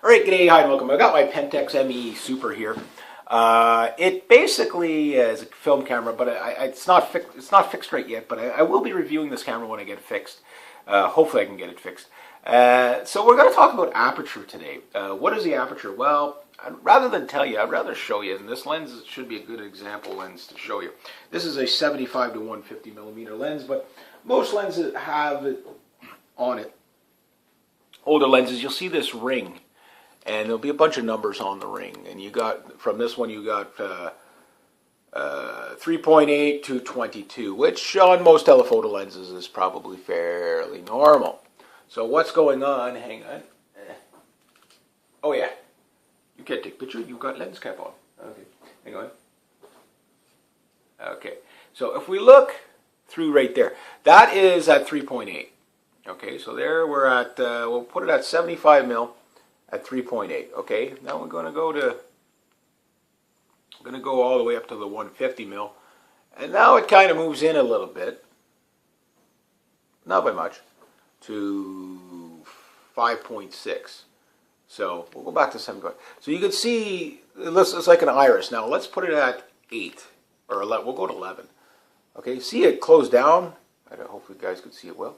All right, g'day, hi, and welcome. I got my Pentax ME Super here. It basically is a film camera, but it's not fixed right yet. But I will be reviewing this camera when I get it fixed. Hopefully, I can get it fixed. So we're going to talk about aperture today. What is the aperture? Well, rather than tell you, I'd rather show you. And this lens should be a good example lens to show you. This is a 75 to 150 millimeter lens, but most lenses have it on it. Older lenses, you'll see this ring. And there'll be a bunch of numbers on the ring. And you got, from this one, you got 3.8 to 22, which on most telephoto lenses is probably fairly normal. So what's going on? Hang on. Oh, yeah. You can't take a picture. You've got lens cap on. Okay. Hang on. Okay. So if we look through right there, that is at 3.8. Okay. So there we're at, we'll put it at 75 mil. At 3.8. Okay, now we're going to go all the way up to the 150 mil, and now it kind of moves in a little bit, not by much, to 5.6. So we'll go back to 75. So you can see it's like an iris. Now let's put it at 8 or 11. We'll go to 11. Okay, see it close down. Hopefully you guys can see it well.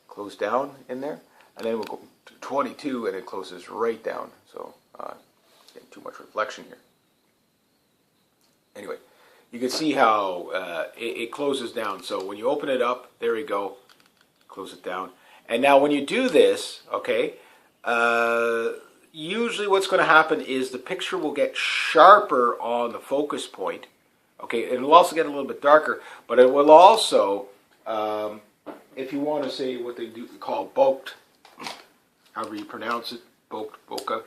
Close down in there. And then we'll go to 22, and it closes right down. So, getting too much reflection here. Anyway, you can see how it closes down. So when you open it up, there you go, close it down. And now when you do this, okay, usually what's going to happen is the picture will get sharper on the focus point. Okay, it will also get a little bit darker, but it will also, if you want to say what they do call bokeh, however you pronounce it, bokeh,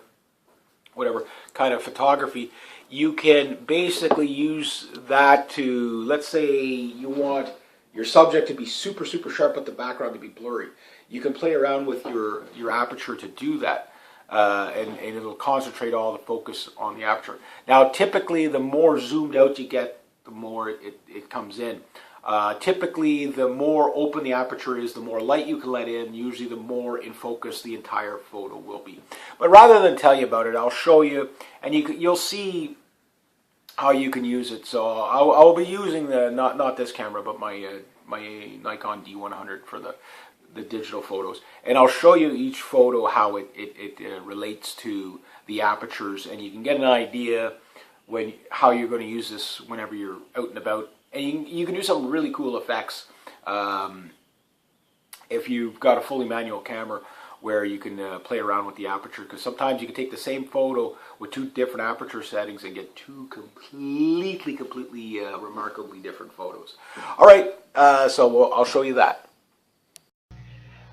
whatever kind of photography, you can basically use that to, let's say you want your subject to be super, super sharp, but the background to be blurry. You can play around with your aperture to do that, and it'll concentrate all the focus on the aperture. Now, typically, the more zoomed out you get, the more it comes in. Typically, the more open the aperture is, the more light you can let in. Usually, the more in focus the entire photo will be. But rather than tell you about it, I'll show you, and you'll see how you can use it. So I'll be using the not this camera, but my Nikon D100 for the digital photos, and I'll show you each photo how it relates to the apertures, and you can get an idea how you're going to use this whenever you're out and about. And you can do some really cool effects if you've got a fully manual camera where you can play around with the aperture, because sometimes you can take the same photo with two different aperture settings and get two completely remarkably different photos. All right, so I'll show you that.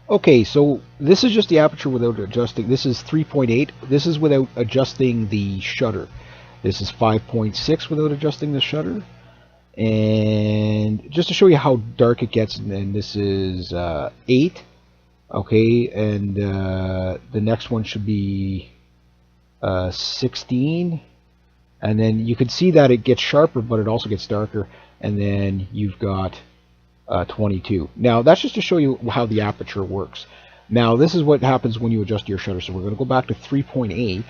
Okay, so this is just the aperture without adjusting. This is 3.8. This is without adjusting the shutter. This is 5.6 without adjusting the shutter. And just to show you how dark it gets, and this is 8, okay, and the next one should be 16, and then you can see that it gets sharper, but it also gets darker, and then you've got 22. Now that's just to show you how the aperture works. Now this is what happens when you adjust your shutter. So we're going to go back to 3.8.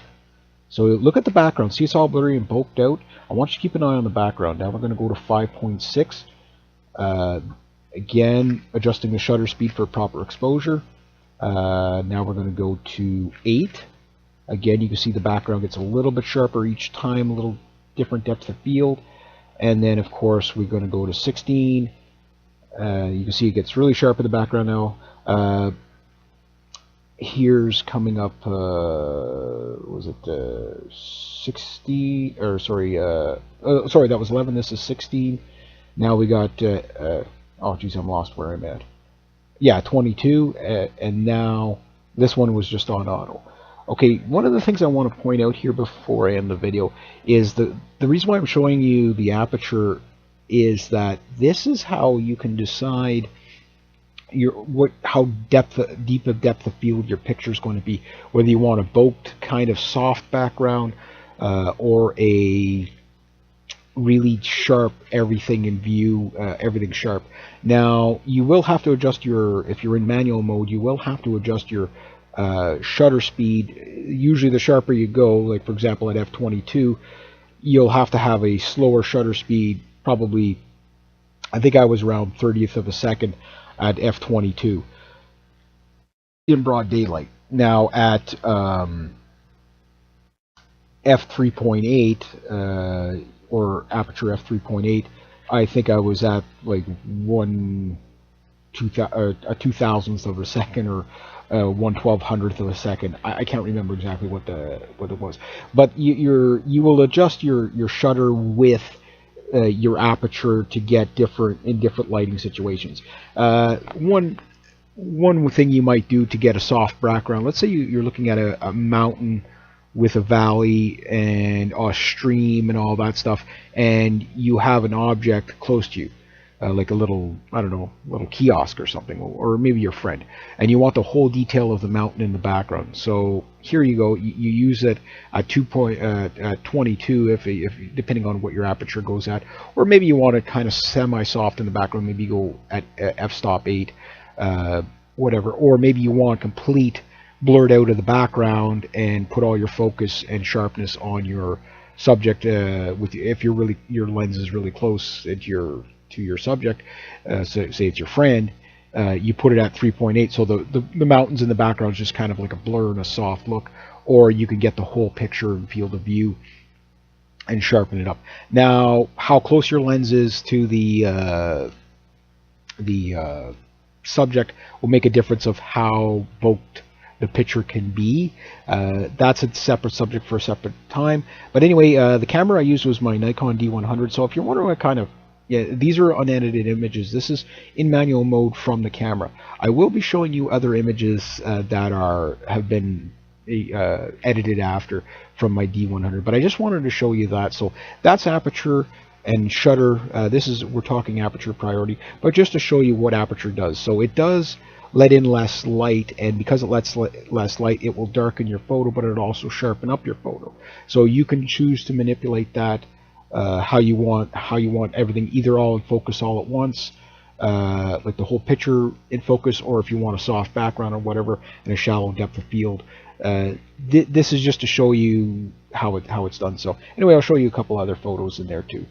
So look at the background. See, it's all blurry and boked out. I want you to keep an eye on the background. Now we're going to go to 5.6. Again, adjusting the shutter speed for proper exposure. Now we're going to go to 8. Again, you can see the background gets a little bit sharper each time, a little different depth of field. And then, of course, we're going to go to 16. You can see it gets really sharp in the background now. Here's coming up, was it 60, or sorry, sorry, that was 11, this is 16. Now we got, oh geez, I'm lost where I'm at. Yeah, 22, and now this one was just on auto. Okay, one of the things I want to point out here before I end the video is the reason why I'm showing you the aperture is that this is how you can decide how deep of depth of field your picture is going to be, whether you want a bokeh kind of soft background or a really sharp everything in view, everything sharp. Now you will have to adjust if you're in manual mode, you will have to adjust your shutter speed. Usually the sharper you go, like for example at f22, you'll have to have a slower shutter speed, probably, I think I was around 30th of a second at f22 in broad daylight. Now at f3.8 or aperture f3.8, I think I was at like a 2,000th of a second, or 1/1200th of a second. I can't remember exactly what it was, but you will adjust your shutter with your aperture to get different lighting situations. One thing you might do to get a soft background. Let's say you're looking at a mountain with a valley and a stream and all that stuff, and you have an object close to you, like a little, I don't know, little kiosk or something, or maybe your friend, and you want the whole detail of the mountain in the background. So here you go. You use it at 22, if depending on what your aperture goes at, or maybe you want it kind of semi-soft in the background. Maybe you go at f-stop 8, whatever, or maybe you want complete blurred out of the background and put all your focus and sharpness on your subject. If your lens is really close to your subject, so say it's your friend, you put it at 3.8, so the mountains in the background is just kind of like a blur and a soft look, or you can get the whole picture and field of view and sharpen it up. Now, how close your lens is to the subject will make a difference of how bulked the picture can be. That's a separate subject for a separate time. But anyway, the camera I used was my Nikon D100. So if you're wondering what kind of, yeah, these are unedited images. This is in manual mode from the camera. I will be showing you other images that have been edited after from my D100, but I just wanted to show you that. So that's aperture and shutter. We're talking aperture priority, but just to show you what aperture does. So it does let in less light, and because it lets less light, it will darken your photo, but it'll also sharpen up your photo. So you can choose to manipulate that how you want everything either all in focus all at once, like the whole picture in focus, or if you want a soft background or whatever and a shallow depth of field. This is just to show you how it's done. So anyway, I'll show you a couple other photos in there too.